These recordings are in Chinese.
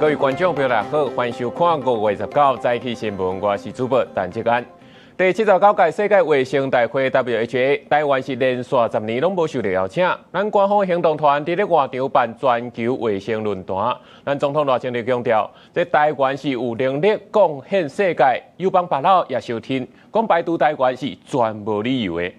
位观众朋友大家好，欢迎收看5月19早起新闻，我是主播陈志安。第79届世界卫生大会 （WHA） 台湾是连续10年拢无受到邀请。咱官方行动团伫咧外场办全球卫生论坛，咱总统热情地强调，这台湾是有能力贡献世界，有帮别人也收听，讲排除台湾是全无理由的。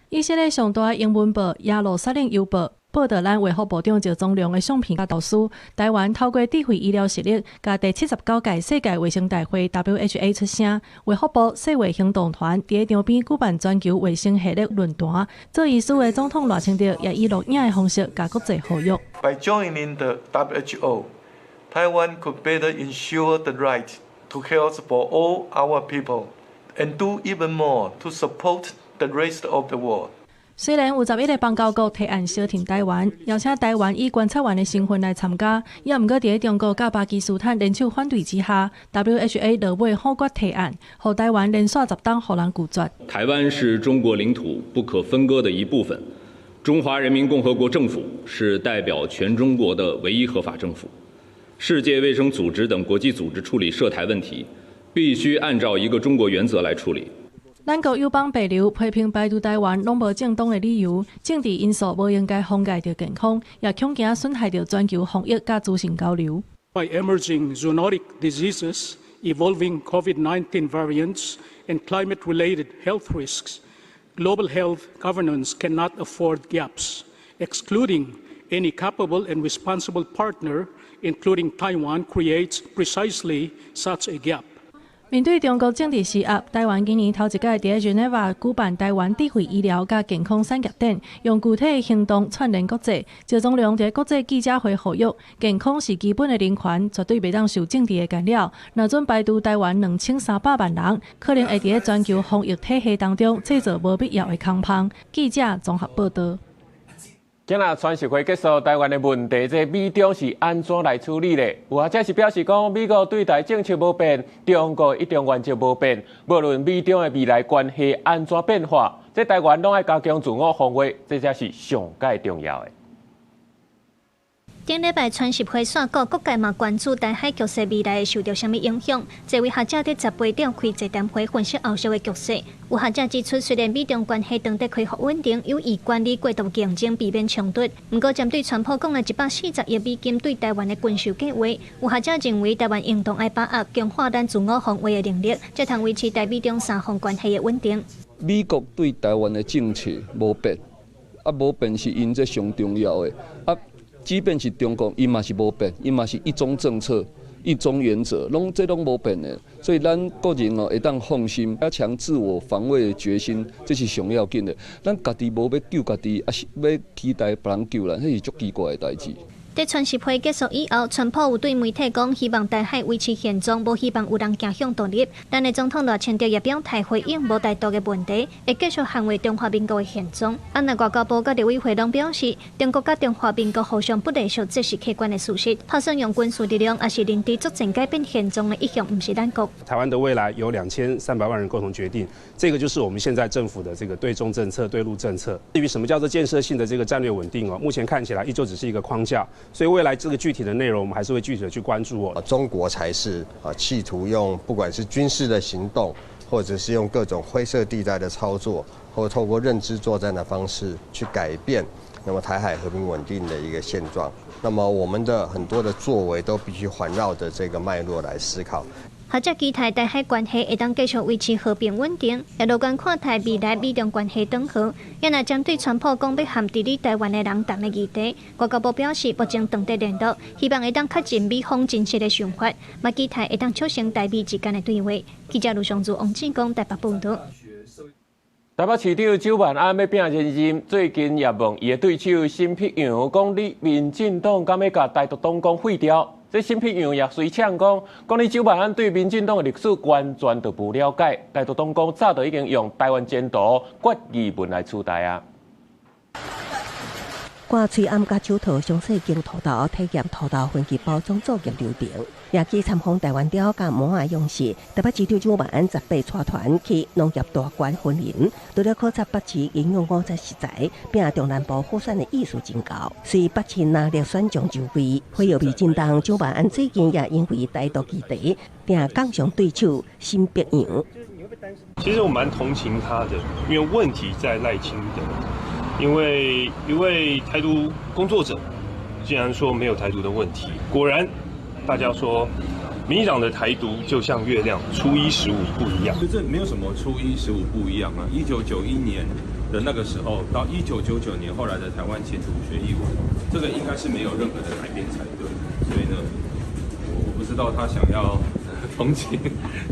以色列上大英文报《耶路撒冷邮报》报道，咱卫福部长赵忠良的相片甲导书，台湾透过智慧医疗实力，甲第79届世界卫生大会 （WHA） 出声。卫福部世卫行动团伫场边举办全球卫生系列论坛，做医师的总统赖清德也以录影的方式甲国际呼吁。By joining the WHO, Taiwan could better ensure the right to health for all our people, and do even more to support the rest of the world. 虽然有11个邦交国提案小停台湾，邀请台湾以观察员的身份来参加，也毋过伫中国甲巴基斯坦联手反对之下 ，WHA 落尾否决提案，互台湾连续10档互人拒绝。台湾是中国领土不可分割的一部分，中华人民共和国政府是代表全中国的唯一合法政府。世界卫生组织等国际组织处理涉台问题，必须按照一个中国原则来处理。咱国友邦北流批评排除台湾拢无正当的理由，政治因素无应该妨碍到健康，也恐惊损害到全球防疫甲资讯交流。By emerging zoonotic diseases, evolving COVID-19 variants, and climate-related health risks, global health governance cannot afford gaps, excluding any capable and responsible partner, including Taiwan, creates precisely such a gap. 面对中国政治施压，台湾今年头一届伫Geneva举办台湾智慧医疗甲健康产业展，用具体的行动串联国际。赵忠良伫国际记者会呼吁，健康是基本的人权，绝对袂当受政治的干扰。若准排除台湾2300万人，可能会伫全球防疫体系当中制造无必要的空棚。记者综合报道。今日全社会结束，台湾的问题，这美中是安怎来处理呢？有学者是表示讲，美国对台政策无变，中国一中原则无变，无论美中的未来关系安怎变化，这台湾拢爱加强自我防卫，这才是上界重要的。顶礼拜全协会线各界嘛关注台海局势未来会受到什么影响。这位学者伫10杯中开座谈会分析后续的局势。有学者指出，虽然美中关系长得恢复稳定，有意管理过度竞争，避免冲突。不过，针对川普讲的140亿美金对台湾的军售计划，有学者认为台湾应当爱把握强化咱自我防卫的能力，才通维持台美中三方关系的稳定。美国对台湾的政策无变，无变是因这上重要的即便是中国，伊嘛是无变，伊嘛是一中政策、一中原则，这拢无变的。所以咱个人会当放心，加强自我防卫的决心，这是上要紧的。咱家己无要救家己，还是要期待别人救咱，这是足奇怪的代志。在全协会结束以后，川普有对媒体讲，希望台海维持现状，无希望有人走向独立。但是总统赖清德也表态回应无大度的问题，会继续捍卫中华民国的现状。那外交部甲陆委会拢表示，中国甲中华民国互相不隶属，这是客观的事实。打算用军事力量，也是人地作战改变现状的一项，不是咱国。台湾的未来由2300万人共同决定，这个就是我们现在政府的这个对中政策、对陆政策。至于什么叫做建设性的这个战略稳定目前看起来依旧只是一个框架。所以未来这个具体的内容，我们还是会具体的去关注中国才是企图用不管是军事的行动，或者是用各种灰色地带的操作，或透过认知作战的方式去改变那么台海和平稳定的一个现状。那么我们的很多的作为都必须环绕着这个脉络来思考。学者期待台海关系会当继续维持和平稳定，也乐观看待未来美中关系长好。也若针对川普讲要含治理台湾的人谈的议题，外交部表示目前长得联络，希望会当确认美方真实的想法，嘛期待会当促成台美之间的对话。记者卢尚祖、王志光台北报道。台北市长周万安要拼连任，最近也问伊的对手辛碧阳讲：你民进党敢要甲台独党工废掉？这辛碧阳也随呛讲你周万安对民进党的历史完全都不了解，台独党工早就已经用台湾前途决议文来取代啊。挂吹暗甲手套详细经土豆体验土豆分期包装作业流程，也去参访台湾雕甲模啊用时，台北市长蒋万安18带团去农业大馆婚林，除了考察北市营养午餐食材，并中南部火山的艺术真高，随北市拿力选中就位，会有味真重。蒋万安最近也因为台独议题，并杠上对手新北洋。其实我蛮同情他的，因为问题在赖清德。因为一位台独工作者竟然说没有台独的问题，果然大家说民进党的台独就像月亮，初一十五不一样。这没有什么初一十五不一样啊！1991年的那个时候到1999年后来的台湾前途学艺文，这个应该是没有任何的改变才对。所以呢，我不知道他想要同情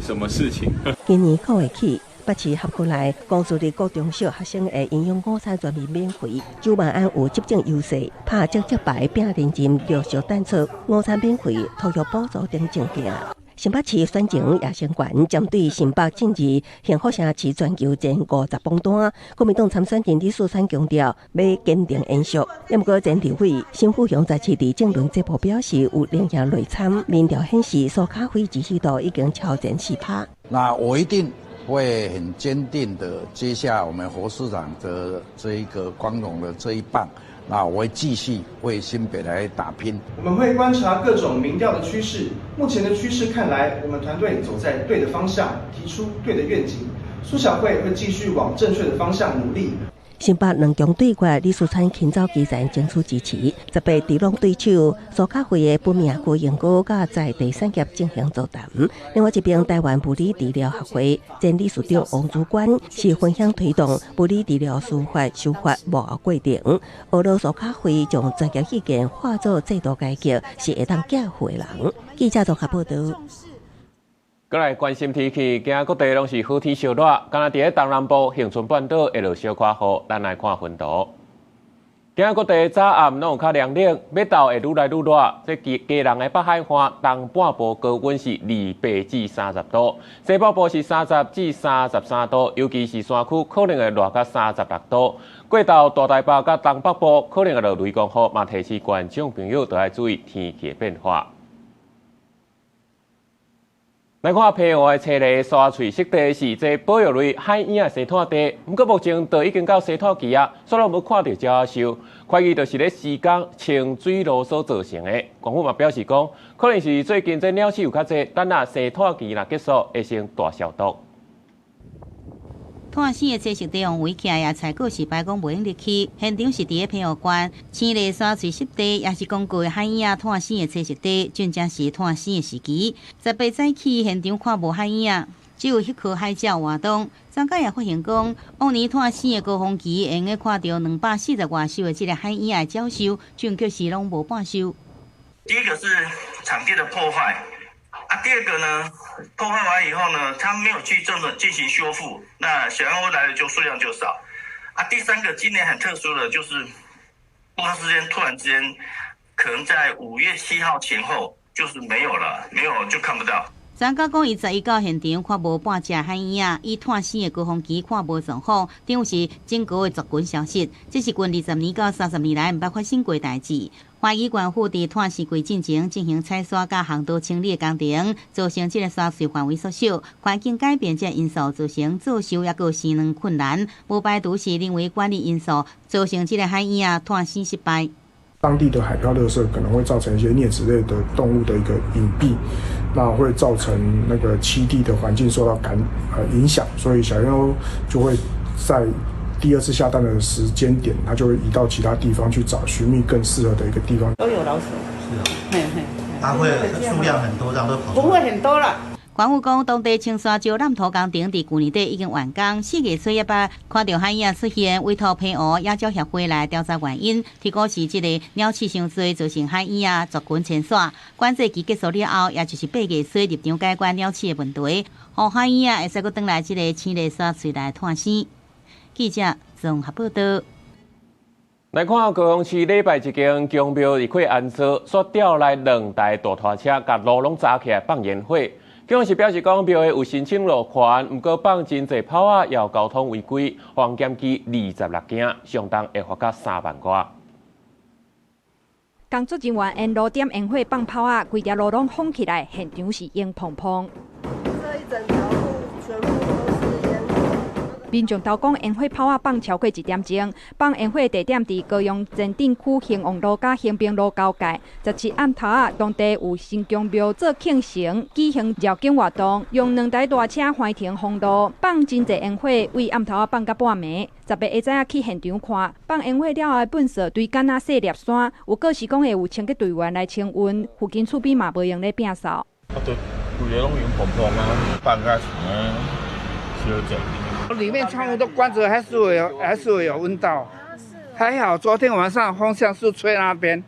什么事情。今年9月起。北市合区内，公私立高中小学生的营养午餐全面免费。蒋万安有执政优势，拍接牌并认真陆续单策午餐免费、托育补助等政见。新北市选情也相关，针对新北政治幸福城市全球前50榜单，国民党参选人李树珊强调要坚定延续。不过前立委新富雄在市的政论节目表示，有领衔内参民调显示，苏卡辉支持度已经超前4%。那我一定会很坚定的接下我们侯市长的这一个光荣的这一棒，那我会继续为新北来打拼。我们会观察各种民调的趋势，目前的趋势看来，我们团队走在对的方向，提出对的愿景。苏小慧会继续往正确的方向努力。新北两强对决，李树珊勤早基层争取支持，18地方对手苏卡辉的本命国营股甲在地产业进行座谈。另外一边，台湾物理治疗学会前理事长王主管是分享推动物理治疗司法修法幕后过程。俄罗苏卡辉将专业意见化作制度改革，是会当教诲人。记者综合报道。再来关心天气，今日各地拢是好天小热，敢若伫咧东南部恒春半岛会落小可雨，咱来看分图。今日各地早暗拢有较凉冷，要到会愈来愈热。这基隆的北海岸东半部高温是28至30度，西北部是30至33度，尤其是山区可能会热到36度。过到大台北甲东北部可能会落雷公雨，嘛提示观众朋友都要注意天气的变化。来看澎湖的车里沙翠湿地是这保育类海燕的生态地，不过目前都已经到生态期啊，所以无看到鸟兽，怀疑就是咧施工清水啰嗦造成的。官府嘛表示讲，可能是最近这鸟鼠有较侪，等下生态期若结束，会先大消毒。炭生的测试地方围起来，也采购是白讲袂用入去，现场是伫咧澎湖县青丽沙水湿地，也是公告的海燕炭生的测试地，正正是炭生的时期。18早起现场看无海燕，只有迄颗海鸟活动。专家也发现讲，往年炭生的高峰期，会用个看到240外首的这个海燕的鸟兽，准确是拢无半首。第一个是场地的破坏。第二个呢，破坏完以后呢，他没有去真的进行修复，那小燕窝来的就数量就少。第三个今年很特殊的就是，不长时间突然之间，可能在5月7号前后就是没有了，没有就看不到。专家讲，伊11到现场看无半只海燕，以炭生的高峰期看无状况，等于是整个的族群消失，这是近20年到30年来毋捌发生过代志。花艺官府伫炭生季进前进行采砂甲巷道清理的工程，造成这个沙水范围缩小，环境改变这因素造成造收也个性能困难，无排除是人为管理因素造成这个海燕炭生失败。当地的海漂垃圾可能会造成一些啮齿类的动物的一个隐蔽，那会造成那个栖地的环境受到影响，所以小燕鸥就会在第二次下蛋的时间点，它就会移到其他地方去找寻觅更适合的一个地方。都有老鼠，是哦，它会数量很多，这样都跑出来？不会很多了。官府讲，当地青沙礁揽土工程伫去年底已经完工，4月初也捌看到海燕出现，委托澎湖野鸟协会来调查原因，提估是这个鸟鼠伤多造成海燕族群迁徙。管制期结束了后，也就是8月初入场解决鸟鼠的问题，让海燕会使阁转来这个青丽沙水来探生。记者综合报道。来看高雄市礼拜一间公庙入去安坐，所调来2台大拖车，甲路拢扎起来放烟火。高雄市表示讲，庙会有申请路权，不过放真侪炮啊，也交通违规，黄检机26件，相当会罚甲3万块。工作人员沿路点烟火放炮啊，规条路拢封起来，现场是烟蓬蓬。这一整条路全部都是烟火。民众投讲烟火炮啊放超过1点钟，放烟火地点伫高雄前镇区兴旺路甲兴平路交界。17暗头啊，当地有新疆庙做庆城举行绕境活动，用2台大车环停封路，放真侪烟火，为暗头啊放到半暝。18下早去现场看，放烟火了后的粪扫堆干啊细粒山，有个是讲会有清洁队员来清运，附近厝边嘛无用咧摒扫。规个拢用蓬蓬啊，放甲像烧焦。里面窗户都关着，还是会有闻到。还好昨天晚上风向是吹那边，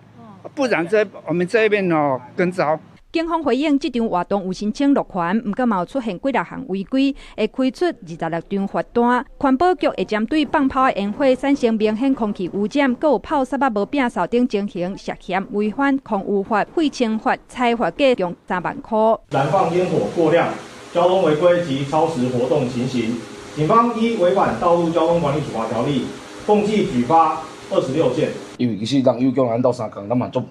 不然我们这边更糟。警方回应，这场活动有申请落款，不过嘛有出现几6项违规，会开出26张罚单。环保局会针对放炮的烟火产生明显空气污染，佮有炮杀啊无摒扫等情形，涉嫌违反空污法、废清法，裁罚计共3万块。燃放烟火过量、交通违规及超时活动情形，警方依违反道路交通管理处罚条例，共计举发26件。因为其实人有叫咱斗相共，咱嘛真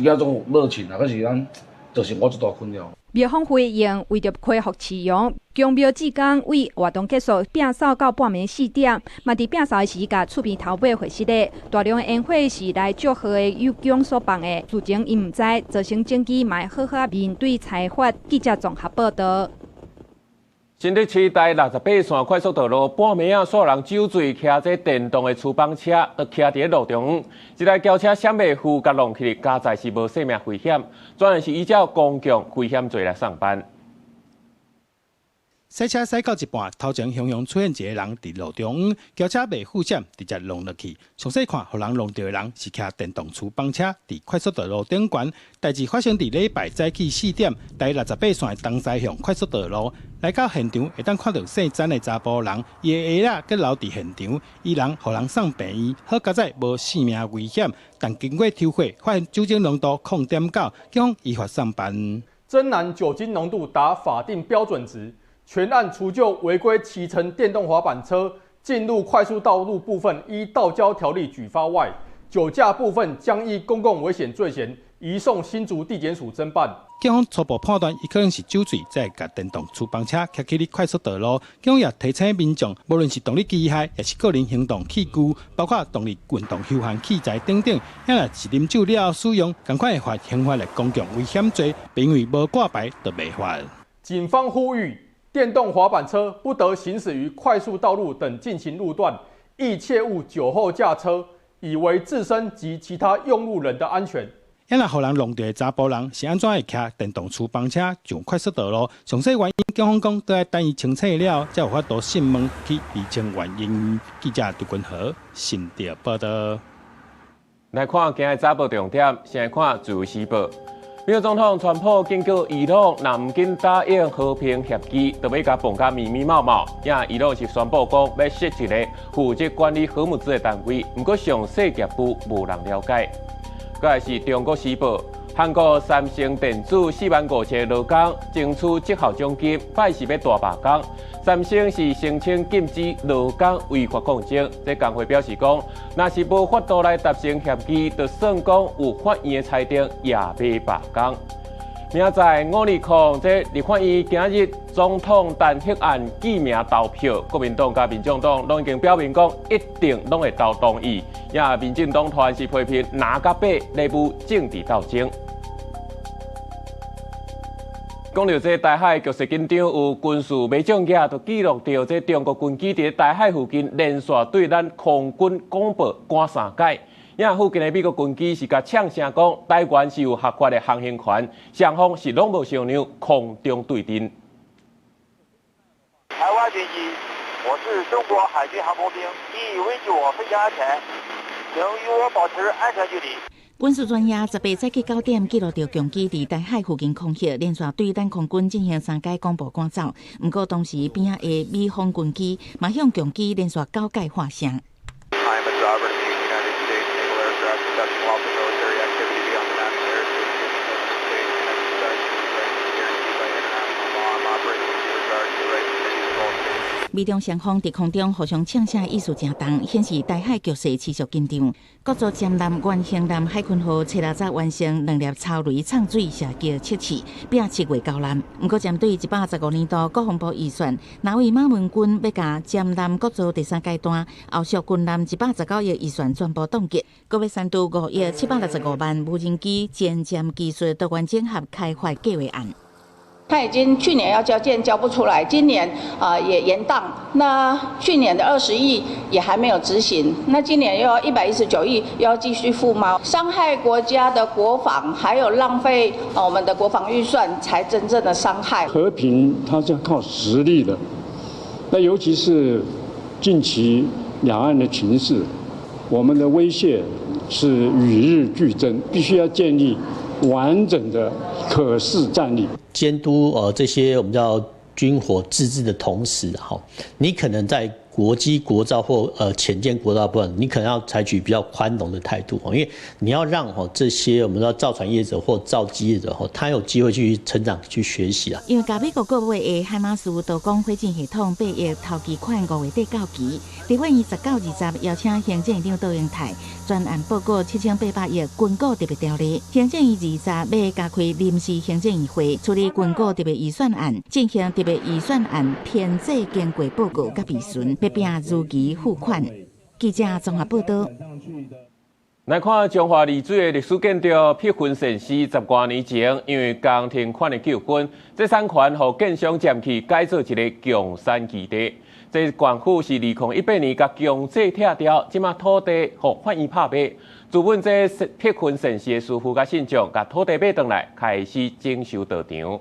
正种有热情啊，可是咱造成我一大困扰。庙方回应，为着恢复市容，供庙志工为活动结束摒扫到半暝4点，嘛伫摒扫的时甲厝边头尾会失礼。大量的烟火是来祝贺的友公所放的，事情因唔知，造成政绩嘛好好面对裁罚。记者综合报道。新竹市第68线快速道路半暝啊，数人酒醉，骑着电动的厨房车，都骑伫路中，一台轿车闪袂赴甲弄去，加载是无生命危险，专案是依照公共危险罪来上班。赛车驶到一半，头前汹涌出现一个人伫路中，轿车未护闪，直接弄落去。详细看，互人弄到的人是骑电动厨房车伫快速道路顶悬。代志发生伫礼拜早起4点，第68线东西向快速道路。来到现场，会当看到姓詹的查甫人，伊的鞋仔佮留伫现场，伊人互人送病院，好佳在无性命危险。但经过抽血，发现酒精浓度0.9，警方依法上班。真男酒精浓度达法定标准值。全案除就违规骑乘电动滑板车进入快速道路部分依道交条例举发外，酒驾部分将依公共危险罪嫌移送新竹地检署侦办。警方初步判断，伊可能是酒醉，才会甲电动厨房车骑去快速道路。警方也提醒民众，无论是动力机械，也是个人行动器具，包括动力运动休闲器材等等，也若是啉酒了后使用，赶快会罚刑法的公共危险罪，因为无挂牌就未罚。警方呼吁。电动滑板车不得行驶于快速道路等进行路段，亦切勿酒后驾车，以为自身及其他用路人的安全。也若互人弄到的查甫人是安怎会骑电动厨房车上快速道路？详细原因，警方讲都要等伊清楚了，才有法度讯问去厘清原因。记者杜君和新竹报道。来看今日早报重点，先来看自由时报。美国总统川普警告伊朗，若唔紧答应和平协议，就要甲绑架密密麻麻。伊朗是宣布讲要设一个负责管理核物资的单位，不过详细业务无人了解。再来是中国时报，韩国三星电子45000劳工争取绩效奖金，拜是要大罢工。三星是声称禁止劳工违法抗争，这工会表示讲，若是无法度来达成协议，就算讲有法院的裁定，也要罢工。明仔5日控，这立法院今日总统弹劾案记名投票，国民党甲民众党拢已经表明讲，一定拢会投同意。民进党团是批评拿甲八内部政治斗争。讲到这台海局势紧张，有军事媒体也都记录到，这中国军机伫台海附近连续对咱空军广播赶3届。附近的美国军机是甲呛声讲，台湾是有合法的航行权，双方是拢无商量，空中对阵。台湾军机，我是中国海军航空兵，已维持我飞行安全，请与我保持安全距离。军事专家18早起9点记录到共机伫台海附近空袭，连续对咱空军进行3届广播赶走。不过当时边仔的美方军机嘛向共机连续9届发声。美中双方伫空中互相呛声意思正重，显示台海局势持续紧张。各组舰舰原型舰海军号初六早完成2粒超雷畅水射击测试，并7月交艦。不过，针对125年度国防部预算，南为马文军要甲舰舰各组第3阶段后续军舰119亿预算全部冻结，搁要删除5亿765万无人机舰舰技术多元整合开发计划案。他已经去年要交件交不出来，今年也延宕。那去年的20亿也还没有执行，那今年又要119亿，又要继续付吗？伤害国家的国防，还有浪费我们的国防预算，才真正的伤害。和平它是要靠实力的，那尤其是近期两岸的情势，我们的威胁是与日俱增，必须要建立完整的可视战力。监督这些我们叫军火自治的同时，你可能在国机、国造或潜舰、国造部分，你可能要采取比较宽容的态度，因为你要让这些我们说造船业者或造机业者，他有机会去成长、去学习啊。因为加美国国会的海马斯导光火箭系统8亿头期款5月底到期，伫本月19、20邀请行政院长杜英泰专案报告7800亿军购特别条例。行政院20要加开临时行政议会处理军购特别预算案，进行特别预算案编制经过报告甲备询。并如期付款。记者综合报道。来看中华丽水的历史建筑碧云城市10多年前，因为工程款的纠纷，这产权互建商占去改造一个强山基地。这官府是2018年甲强制拆掉，即马土地互法院拍卖。资本这碧云城市的师傅甲信众，甲土地买回来，开始整修道场。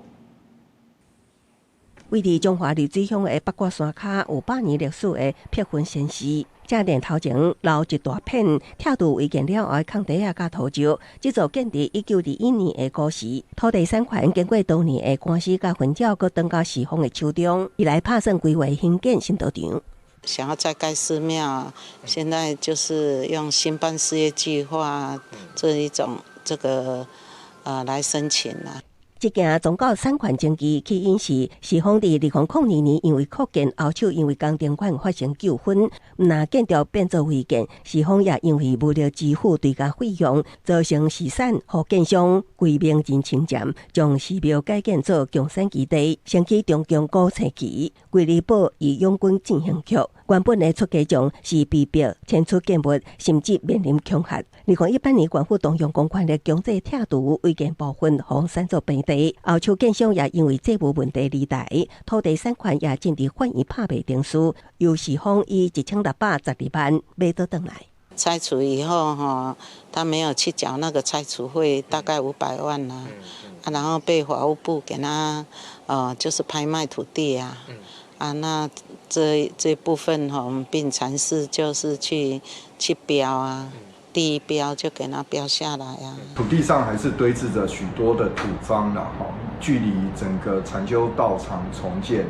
位伫中华丽水乡的八卦山脚有100年历史的碧云城市，正殿头前留一大片铁路违建了后的空地甲土石。这座建伫1921年的古时，土地产权经过多年的官司甲纷扰，搁登到市方的手中，伊来拍算规划兴建新道场。想要再盖寺庙，现在就是用新办事业计划这一种来申请啊。这件宗教产权争议起因是市方伫2002年因为扩建后手因为工程款发生纠纷，那建筑变做违建，市方也因为无了支付对价费用，造成市产互建商规名人侵占，将寺庙改建做强山基地，升起中共古城旗、桂离堡与永军进行曲。原本的出价奖是被逼迁出建物，甚至面临恐吓。2018年，官府动用公款的强制拆除违建部分，互删作平地。后手建商也因为债务问题离台，土地产权也正伫法院拍卖定书，由市方以1612万买倒转来。拆除以后他没有去缴那个拆除费，大概500万啦，然后被法务部给他就是拍卖土地啊。那这部分我们并尝试就是去标啊，第一标就给它标下来啊。土地上还是堆置着许多的土方啦，距离整个禅修道场重建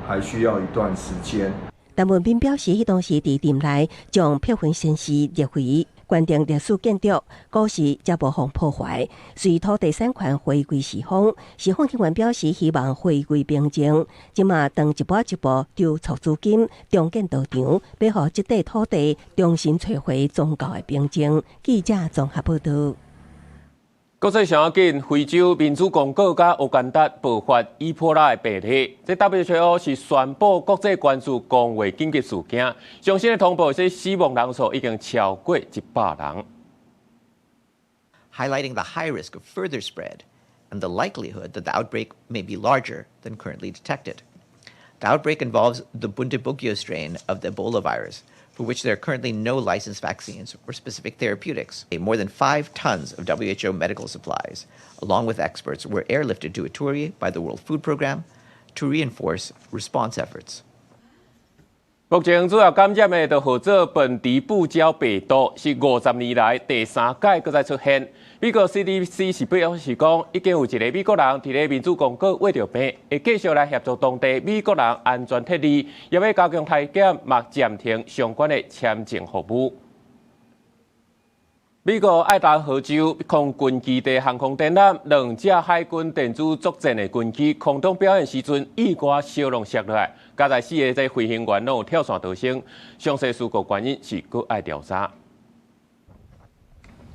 还需要一段时间。但文斌表示，迄当时伫店内将碧云城市列为关定历史建筑，古时才无互破坏，随土地产权回归市方。市方警员表示，希望回归平静，即马当一步一步筹措资金，重建道场，要互这块土地重新找回宗教的平静。记者综合报道。国际上要紧，非洲民主共和国甲乌干达爆发伊波拉的病例，这 WHO 是宣布国际关注公卫紧急事件。最新的通报是死亡人数已经超过100人。Highlighting the high risk of further spread and the likelihood that the outbreak may be larger than currently detected. The outbreak involves the Bundibugyo strain of the Ebola virus, for which there are currently no licensed vaccines or specific therapeutics. More than 5 tons of WHO medical supplies, along with experts, were airlifted to Ituri by the World Food Programme to reinforce response efforts. 目前主要感染的号做本地布胶病毒，是50年来第3届搁再出现。美国 CDC 是表示讲，已经有一个美国人伫咧民主共和国患着病，会继续来协助当地美国人安全撤离，也要加强体检，或暂停相关的签证服务。美国爱达荷州空军基地航空展览，2架海军电子作战的军机空中表演时阵，意外小龙摔落来，加在4个飞行员拢有跳伞逃生，详细事故原因是搁爱调查。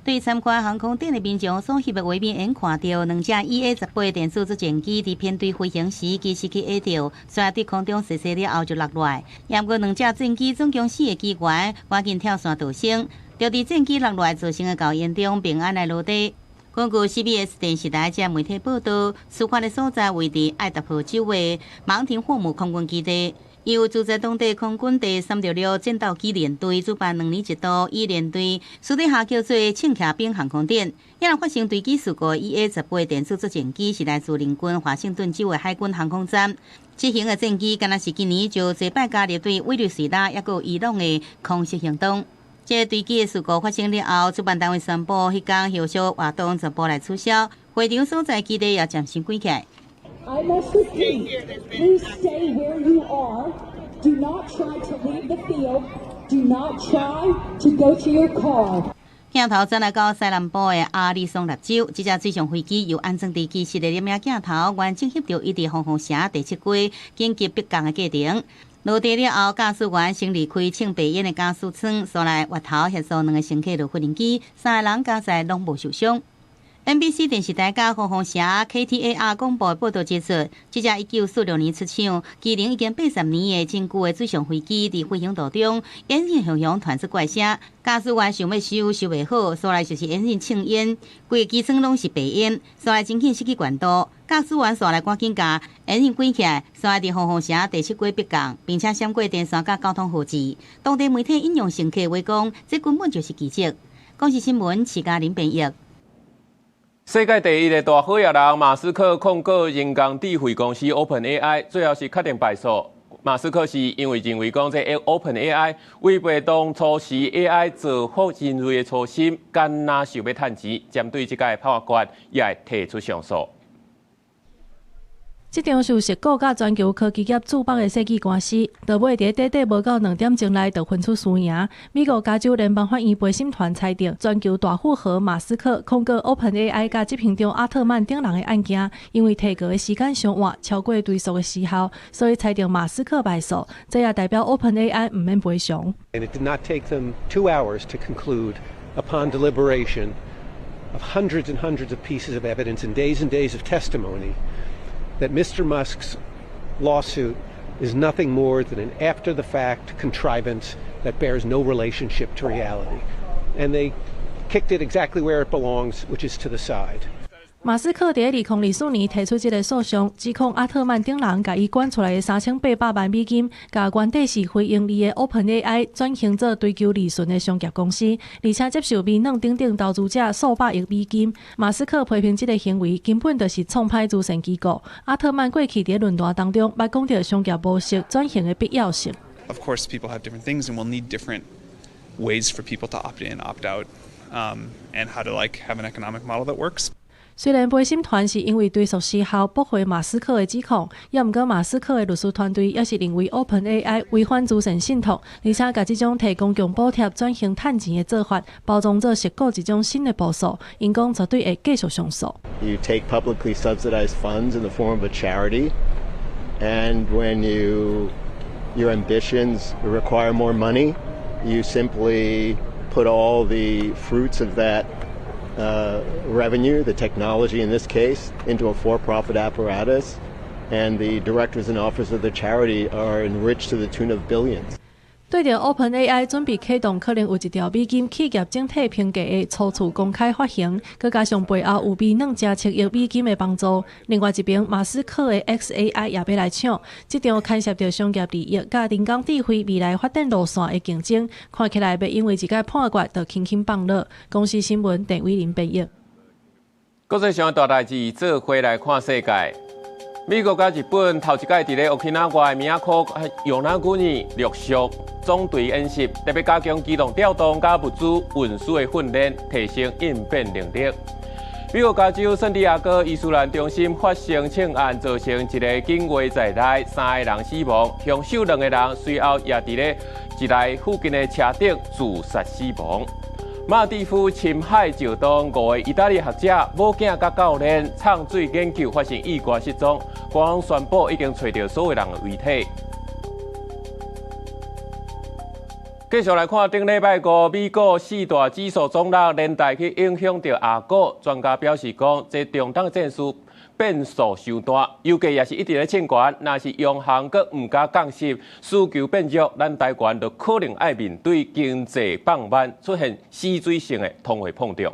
对参观航空展的民众所翕的画面，因看到2架 EA-18电子作战机伫偏对飞行时，机失去压着，摔伫空中细细了后就落落来。不过2架战机总共4个机员赶紧跳伞逃生。就伫战机落落来造成的校园中平安来落地。根据 CBS 电视台及媒体报道，事发的所在位伫爱达荷州的芒廷霍姆空军基地，由驻在当地空军第366战斗机联队主办2年一度以联队私底下叫做庆骑兵航空展。也发生坠机事故的 EA-18电子作战机是来自邻军华盛顿州的海军航空站。这型的战机敢若是今年就一摆加入对委内瑞拉也有伊朗的空袭行动。这坠机的事故发生了后，主办单位宣布，迄天休息活动全部来取消，会场所在基地也暂时关起来。I must repeat, please stay where you are. Do not try to leave the field. Do not try to go to your car. 镜头转来到西南部的阿里松纳州，这架水上飞机由安装伫机室的摄影镜头，完整翕到伊伫红红城第7轨紧急迫降的过程。落地了后，驾驶员先离开庆白烟的驾驶舱，所来滑头协助2个乘客落飞行机，3个人加在拢无受伤。NBC 电视台甲红红城 KTAR 广播报道指出，这架1946年出厂、机龄已经80年的真旧的水上飞机，伫飞行途中引擎向响传出怪声，驾驶员想要收袂好，所来就是引擎呛烟，规个机舱拢是白烟，所来真紧失去悬度。驾驶员所来赶紧甲引擎关起来，所来伫红红城第7轨迫降，并且闪过电线甲交通号志。当地媒体引用乘客话讲，这根本就是奇迹。公视新闻徐嘉玲编译。世界第一的大好野人马斯克控告人工智慧公司 OpenAI， 最后是确定败诉。马斯克是因为认为讲这 OpenAI 违背当初时 AI 造福人类的初心，干那想要趁钱，针对这个判决也会提出上诉。这场是国甲全球科技业主办的世纪官司，到尾伫短短无到2点钟内就分出输赢。美国加州联邦法院陪审团裁定，全球大富豪马斯克控告 OpenAI 甲执行长阿特曼等人的案件，因为提告的时间上晚，超过追诉的时效，所以裁定马斯克败诉。这也代表 OpenAI 唔免赔偿。And it did not take them 2 hours to conclude, upon deliberation of hundreds and hundreds of pieces of evidence and days of testimony, that Mr. Musk's lawsuit is nothing more than an after-the-fact contrivance that bears no relationship to reality. And they kicked it exactly where it belongs, which is to the side. 马斯克伫2024年提出这个诉讼，指控阿特曼等人甲伊管出来的3800万美金，甲原底是非盈利的 OpenAI 转型做追求利润的商业公司，而且接受面冷等投资者数百亿美金。马斯克批评这个行为根本就是创歹慈善机构。阿特曼过去伫论坛当中，捌讲到商业模式转型的必要性。Of course, people have different things, and we'll need different ways for people to opt in, opt out, and how to have an economic model that works. 虽然陪审团是因为追诉时效驳回马斯克的指控，也毋过马斯克的律师团队也是认为 OpenAI 违反慈善信托，而且甲这种提公共补贴转型趁钱的做法，包装做涉过一种新的步数，因讲绝对会继续上诉。You take publicly subsidized funds in the form of a charity, and when your ambitions require more money, you simply put all the fruits of that revenue, the technology in this case, into a for-profit apparatus, and the directors and officers of the charity are enriched to the tune of billions. 对着 OpenAI 准备启动可能有1条美金企业整体评价的初次公开发行，佮加上背后有美冷700亿美金的帮助。另外一边，马斯克的 XAI 也要来抢，这场牵涉到商业利益佮人工智慧未来发展路线的竞争，看起来要因为这个判决就轻轻放落。公视新闻陈伟林编译。国际上大代志，做回来看世界。美国甲日本头一届伫咧 Okinawa 名古用那古年陆续总队演习，特别加强机动调动甲物资运输的训练，提升应变能力。美国加州圣地亚哥伊斯兰中心发生枪案，造成一个警卫在内3个人死亡，凶手2个人随后也伫咧一台附近的车顶自杀死亡。马蒂夫深海就当5位意大利学者母囝甲教练畅水研究发现意外失踪，官方宣布已经找到所有人的遗体。继续来看，顶礼拜五，美股4大指数总落，连带去影响到亚股。专家表示讲，这中档战术变数伤大，油价也是一直咧升悬。若是央行阁唔加降息，需求变弱，咱台湾就可能要面对经济放慢，出现死水性的通货膨胀。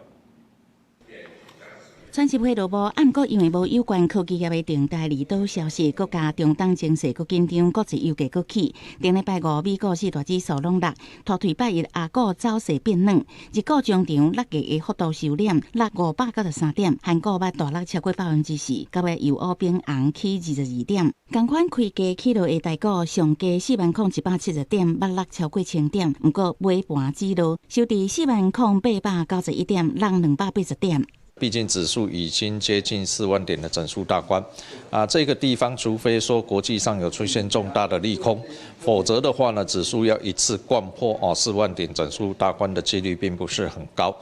川习会落幕，暗过因为无有关科技业的重大利多消息，国家中档情势搁紧张，国际油价搁起。顶礼拜五，美股4大指数拢落，拖退拜一亚股走势变软，日股中场落价的幅度收敛，落593点，韩股捌大落超过4%。九月油乌冰红起22点，同款开价起落的台股上加40170点，捌落超过1000点，不过尾盘指落收伫40891点，落280点。毕竟指数已经接近4万点的整数大关，这个地方除非说国际上有出现重大的利空，否则的话呢，指数要一次掼破4万点整数大关的几率并不是很高。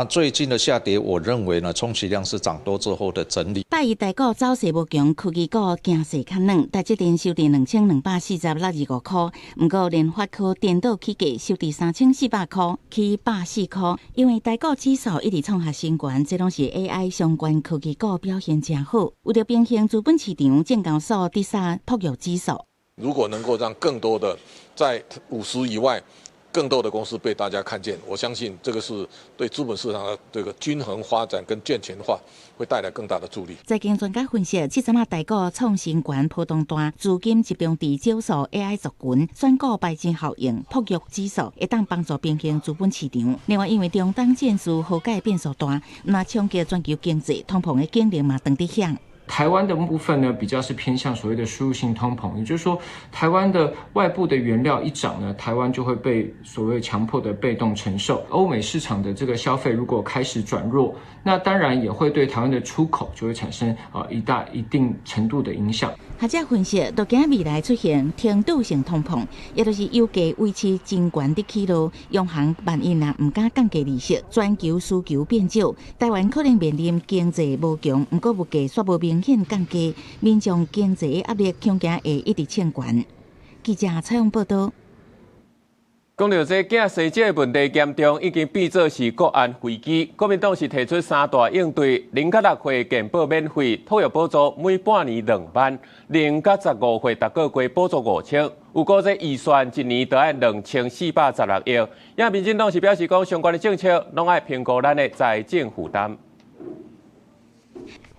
最近的下跌，我认为呢，充其量是涨多之后的整理。拜一台股走势无强，科技股行势较软，台积电收伫2240.25块，不过联发科电脑起价收伫3400块，起104块，因为台股指数一直创下新高，这拢是 AI 相关科技股表现真好，为了平衡资本市场，证交所第三托育指数。如果能够让更多的在50以外，更多的公司被大家看见，我相信这个是对资本市场的这个均衡发展跟健全化会带来更大的助力。财经专家分析，这阵台股创新高波动大，资金集中伫少数 AI 族群，选股排阵效应，托育指数会当帮助平衡资本市场。另外，因为中档战事后改变数大，那冲击全球经济，通膨的经历嘛当伫响。台湾的部分呢，比较是偏向所谓的输入性通膨，也就是说，台湾的外部的原料一涨呢，台湾就会被所谓强迫的被动承受。欧美市场的这个消费如果开始转弱，那当然也会对台湾的出口就会产生一定程度的影响。学者分析，都惊未来出现程度性通膨，也就是油价维持真悬的起落，央行万一唔敢降低利息，全球需求变少，台湾可能面临经济无强，不过物价却无明显降低，民众经济压力恐惊会一直升悬。记者采访报道。讲到这囝生这问题严重，已经变作是国安危机。国民党是提出3大应对：0到6岁健保免费，托育补助每半年2万；0到15岁逐个月补助5000。有估这预算一年就要2416亿。也民进党是表示讲，相关的政策拢要评估咱的财政负担。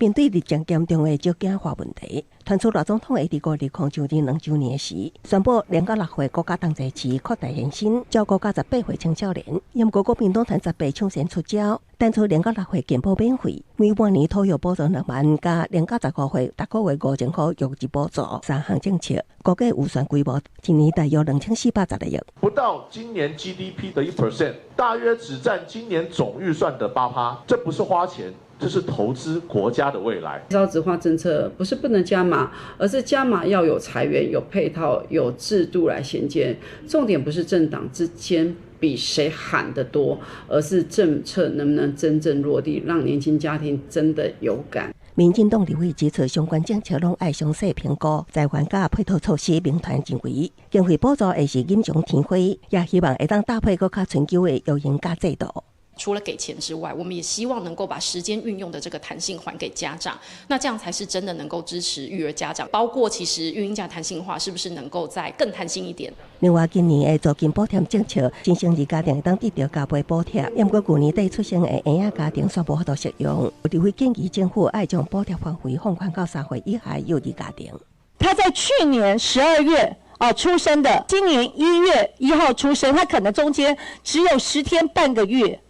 面对日渐严重的少子化问题，传出赖总统会伫2002周年时，宣布0到6岁国家同侪期扩大延薪，照顾到18岁青少年。因国民党团18抢先出招，单出0到6岁健保免费，每半年托育补助2万，加0到15岁逐个月5000块育儿补助，3项政策，估计预算规模一年大约2416亿。不到今年 GDP 的1%，大约只占今年总预算的8%，这不是花钱。这是投资国家的未来。少子化政策不是不能加码，而是加码要有财源、有配套、有制度来衔接。重点不是政党之间比谁喊得多，而是政策能不能真正落地，让年轻家庭真的有感。民进党立委指出，相关政策拢爱详细评估，财源甲配套措施明团真规，经费补助会是锦上添花，也希望会当搭配更较长久的有薪假制度。除了给钱之外，我们也希望能够把时间运用的这个弹性还给家长，那这样才是真的能够支持育儿家长。包括其实育婴假弹性化是不是能够再更弹性一点？另外，今年的租金补贴政策，新生儿家庭会当得到加倍补贴，不过去年底出生的婴儿家庭却无法度适用。有立委建议政府爱将补贴范围放宽到3岁以下幼儿家庭。他在去年12月。出生的，今年1月1号出生，他可能中间只有10天半个月，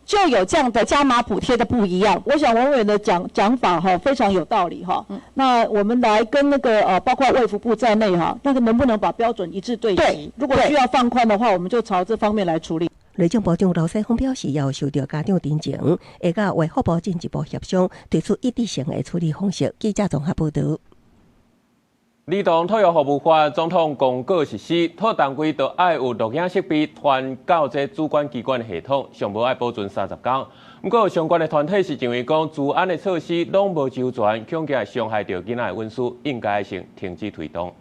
就有这样的加码补贴的不一样。我想王委员的讲法非常有道理那我们来跟那个包括卫福部在内那个能不能把标准一致对齐？如果需要放宽的话，我们就朝这方面来处理。内政部长刘世峰表示，要受到家长认情，会甲卫福部进一步协商，推出一致性的处理方式。记者综合报道。儿童托育服务法总统公告实施，托单位都要有录影设备传到这主管机关的系统，上无要保存30天。不过相关的团体是认为讲，治安的措施拢无周全，恐惊伤害到囡仔的温书，应该先停止推动。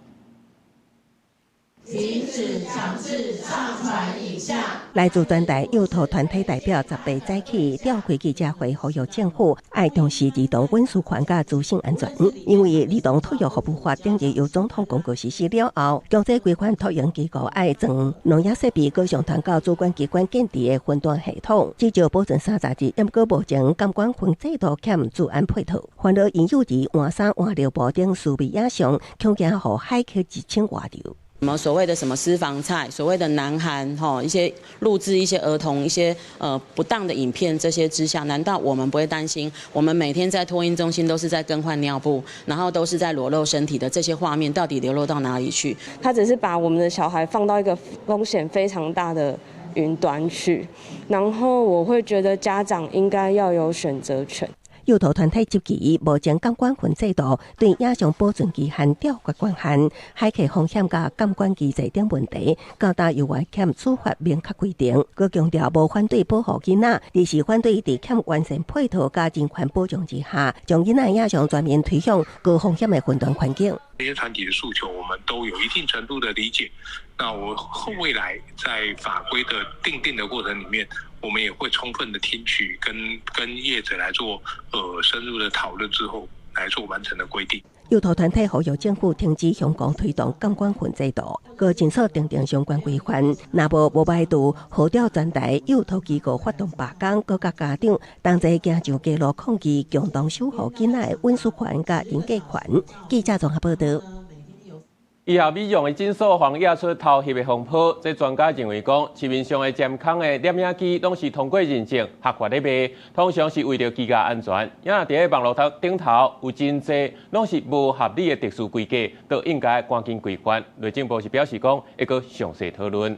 停止强制上传影像。来自全台幼童团体代表10日早起召开记者会，呼吁政府要重视儿童温书权甲资讯安全，因为儿童托育服务法顶日由总统公告实施了后，强制规范托育机构要装录影设备，各上传到主管机关建立的分段系统，至少保存30日，不过目前监管分制度欠治安配套，烦恼婴幼儿换衫换尿布等趣味影像，恐惊予海客1000外流。什么所谓的什么私房菜，所谓的南韩一些录制一些儿童一些不当的影片，这些之下，难道我们不会担心？我们每天在托婴中心都是在更换尿布，然后都是在裸露身体的这些画面，到底流落到哪里去？他只是把我们的小孩放到一个风险非常大的云端去，然后我会觉得家长应该要有选择权。幼童团体集齐，目前监管分制度对影像保存期限、调阅权限、海客风险甲监管机制等问题，较大有外欠处罚明确规定。佮强调无反对保护囡仔，而是反对伫欠完善配套甲人权保障之下，将囡仔影像全面推向高风险的分段环境。这些团体的诉求，我们都有一定程度的理解。那未来在法规的定的过程里面，我们也会充分的听取跟业者来做深入的讨论之后，来做完整的规定。幼童团体呼吁政府停止香港推动监管分制度，各尽速订相关规范。若无摆渡，号召全台幼童机构发动罢工，各甲家长同齐行上街路抗议，共同守护囡仔的温书权甲人格权。记者综合报道。以后美容的诊所防压出头翕的风波，这专家认为讲，市面上的健康的摄影机拢是通过认证合法的卖，通常是为了居家安全。因为伫个网络顶头有真侪拢是无合理的特殊规格，都应该赶紧规范。内政部是表示讲，会个详细讨论。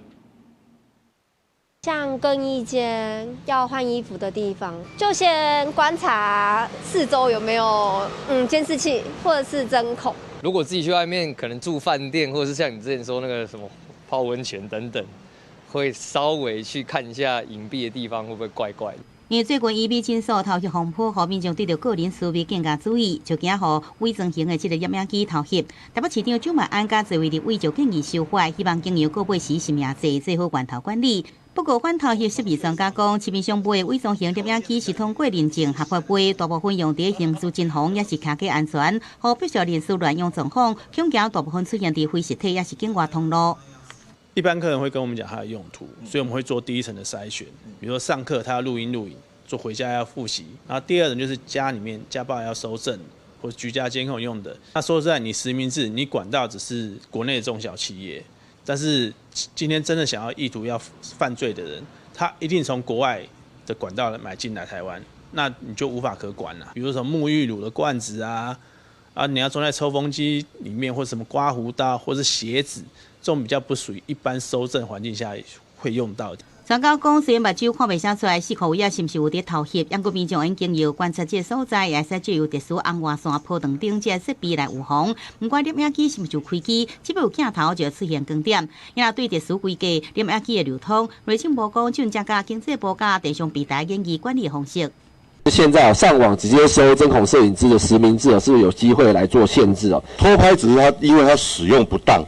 像更衣间要换衣服的地方，就先观察四周有没有监视器或者是针孔。如果自己去外面可能住饭店，或者是像你之前说那个什么泡温泉等等，会稍微去看一下隐蔽的地方会不会怪怪的。因为最近医美诊所头翕风波，互民众对着个人私密更加注意，就惊互伪装型的这个摄影机头翕。台北市长蒋万安甲侪位立委就建议修法，希望经由个别时性命制做好源头管理。不过，反头翕设备专家讲，市面上卖伪装型摄影机是通过认证合法卖，大部分用伫刑事侦防也是卡机安全，和必须人士乱用状况，恐惊大部分出现伫非实体也是境外通路。一般客人会跟我们讲他的用途，所以我们会做第一层的筛选，比如说上课他要录影，做回家要复习，然后第二种就是家里面家暴要收证或居家监控用的。那说实在，你实名制，你管到只是国内的中小企业。但是今天真的想要意图要犯罪的人，他一定从国外的管道买进来台湾，那你就无法可管了。比如说沐浴乳的罐子啊，你要装在抽风机里面，或者什么刮胡刀，或是鞋子，这种比较不属于一般搜证环境下会用到的。专家讲，虽然目睭看袂写出来是口位是毋是有伫头翕，不过民众应经由观察这所在，也使借由特殊红外线波长等这设备来预防。不管摄影机是毋是有开机，只要有镜头就会出现光点。因为对特殊规格摄影机的流通，内政部讲就增加经济部甲地上平台演绎管理的方式。现在上网直接收针孔摄影机的实名制是不是有机会来做限制哦？偷拍只是它因为它使用不当。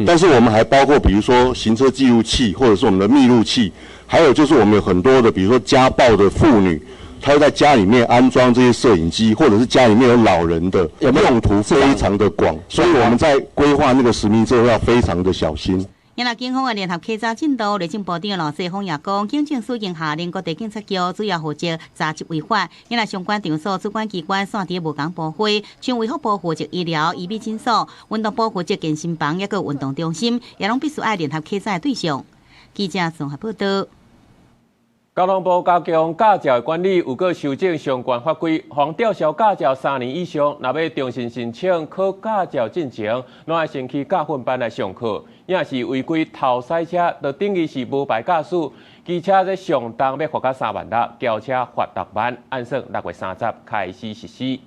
但是我们还包括，比如说行车记录器，或者是我们的密录器，还有就是我们有很多的，比如说家暴的妇女，她会在家里面安装这些摄影机，或者是家里面有老人的，用途非常的广，所以我们在规划那个实名制要非常的小心。因为警方的联合稽查进度，内政部长罗世峰也讲，警政署已经下令各地警察局主要负责查缉违法。因为相关场所主管机关线伫无同部会，像卫福部负责医疗、医美诊所，运动部负责健身房，也个运动中心，也拢必须爱联合稽查的对象。记者综合报道。交通部加强驾照管理，有个修正相关法规，防吊销驾照3年以上，若要重新申请考驾照进前，拢要先去驾训班来上课。若是违规偷驶车，就等于是无牌驾驶。机车在上档要罚到3万6，轿车罚6万，按算6月30开始实施。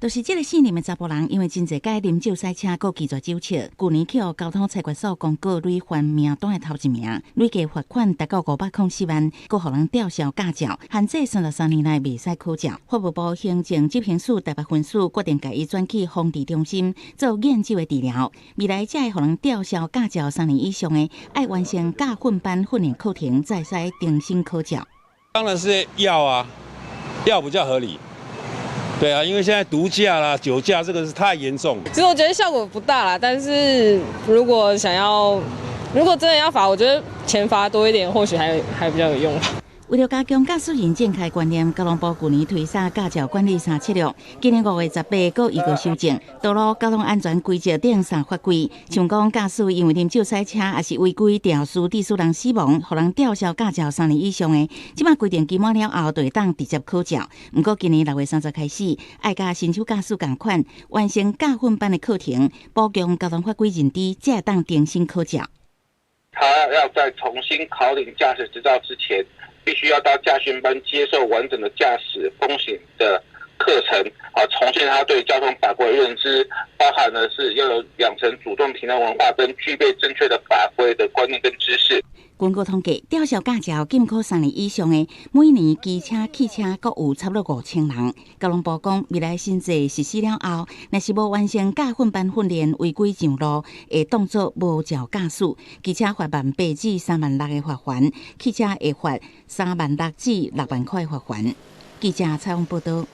就是这个4年的查甫人，因为真侪届啉酒赛车，搁拒绝酒测，去年去互交通裁决所公告累犯名单的头1名，累计罚款达到504万，搁互人吊销驾照，限制33年内未使考照。法务部行政执行署台北分署决定甲伊转去防治中心做研究的治疗，未来才会互人吊销驾照3年以上的，爱完成驾训班训练课程，再使重新考照。当然是要啊，要比较合理。对啊，因为现在毒驾啦、酒驾这个是太严重。其实我觉得效果不大啦，但是如果真的要罚，我觉得钱罚多一点，或许还比较有用吧。为了加强驾驶人健康观念，交通部去年推行驾照管理376，今年5月18号移过修正道路交通安全规则顶3法规，像讲驾驶因为啉酒赛车，还是违规肇事致使人死亡，互人吊销驾照3年以上的，即马规定期满了后就会当直接考照。不过今年6月30开始，爱甲新手驾驶同款，完成驾训班的课程，补强交通法规认知，才会当重新考照。他要在重新考领驾驶执照之前，必须要到驾训班接受完整的驾驶风险的课程，重建他对交通法规的认知，包含的是要有养成主动停让文化跟具备正确的法规的观念跟知识。根据统计，吊销驾照禁考3年以上的，每年机车、汽车各有差不多5000人。交通部讲，未来新制实施了后，若是无完成驾训班训练，违规上路，会当作无照驾驶。机车罚18000至36000的罚款，汽车会罚36000至6万块罚款。记者采访报道。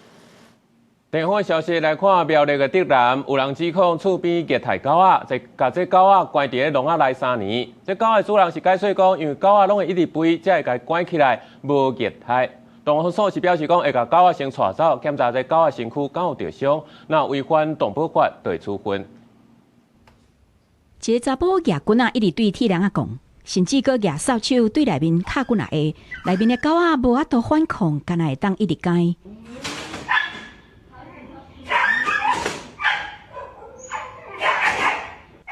地方消息来看，苗栗的竹南有人指控厝边虐待狗仔，把这狗仔关伫笼仔内3年。这狗仔主人是解释讲，因为狗仔拢会一直吠，才会甲关起来，无虐待。动保署是表示讲，会甲狗仔先带走，检查这狗仔身躯敢有着伤，那违反动保法就会处分。一个查甫野棍一直对铁人讲，甚至搁野扫帚对内面卡棍下，内面的狗仔无法度反抗，敢若会当一直改。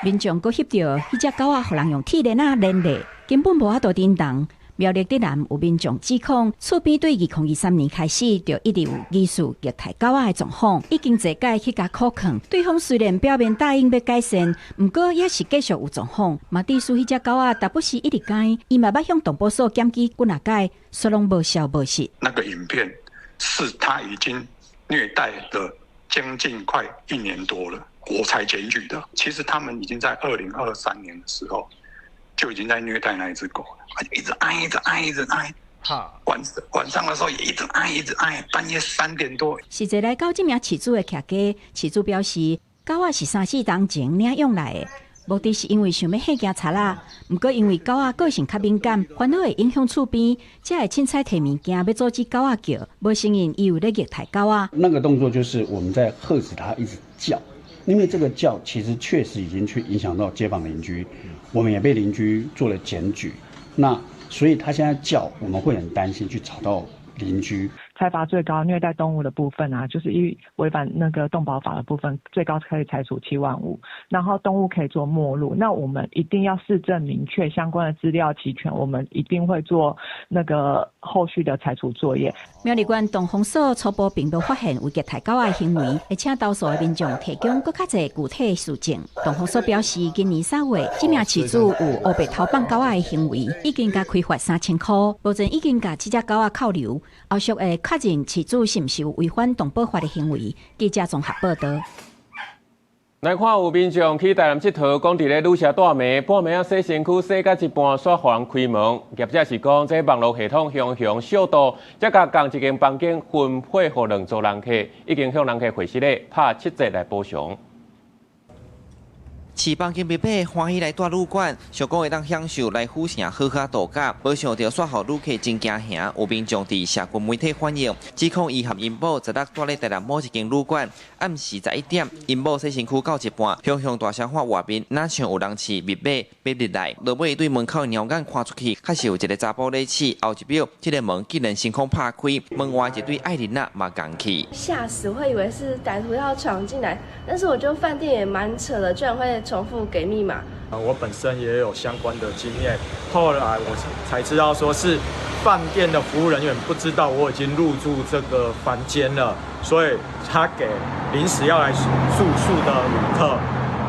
民众阁翕到迄只狗仔，互人用铁链连累，根本无法度震动。苗栗竹南有民众指控，厝边对2023年开始就一直有疑似虐待狗仔的状况，已经侪届去甲考抗。对方虽然表面答应要改善，毋过也是继续有状况。嘛，指出迄只狗仔达不是一直改，伊嘛捌向动保所检举几哪改，说拢无效无实。那个影片是他已经虐待了将近快1年多了。我才检举的，其实他们已经在2023年的时候就已经在虐待那一只狗了，一直挨，一直挨，一直挨。晚上的时候也一直挨，一直挨，半夜3点多。实际来到这名饲主的徛家，饲主表示，狗仔是3-4天前领养来的，目的是因为想要吓惊贼仔，不过因为狗仔个性较敏感，烦恼会影响厝边，才会凊彩摕物件要阻止狗仔叫，无承认伊有咧虐待狗仔。那个动作就是我们在喝止它一直叫。因为这个叫其实确实已经去影响到街坊邻居，我们也被邻居做了检举，那所以他现在叫，我们会很担心去吵到邻居。裁罚最高虐待动物的部分啊，就是违反那个动保法的部分，最高可以裁处7万5，然后动物可以做没入。那我们一定要事证明确，相关的资料齐全，我们一定会做那个后续的裁处作业。苗栗县动保所初步并无发现有虐待狗仔的行为，而且投诉的民众提供更较侪具体的事证。动保所表示，今年3月，这名饲主有黑白偷放狗仔的行为，已经甲开罚3000块，目前已经甲这只狗仔扣留，后续会确认饲主是毋是有违反动保法的行为。记者综合报道。来看有民众去台南佚佗，讲伫咧旅社大暝，半暝啊洗身躯洗到一半，煞互人开门。业者是讲，这网络系统向小度，才甲共一间房间分配互2组人客，已经向人客会室咧拍7折来补偿。饲房间密码欢喜来住旅馆，想讲会当享受来府城好好度假，没想到煞互旅客真惊吓。有民众伫社群媒体反映，指控伊和因某昨日住咧台南某一间旅馆，暗时11点，因某洗身躯到一半，向大声喊外面，哪像有人饲密码要入来，落尾对门口鸟眼看出去，确实有一个查甫咧饲，后一秒，这个门竟然成功拍开，门外一对爱人仔嘛讲起，吓死！我以为是歹徒要闯进来，但是我觉得饭店也蛮扯的，居然会重复给密码。我本身也有相关的经验，后来我才知道说是饭店的服务人员不知道我已经入住这个房间了，所以他给临时要来住宿的旅客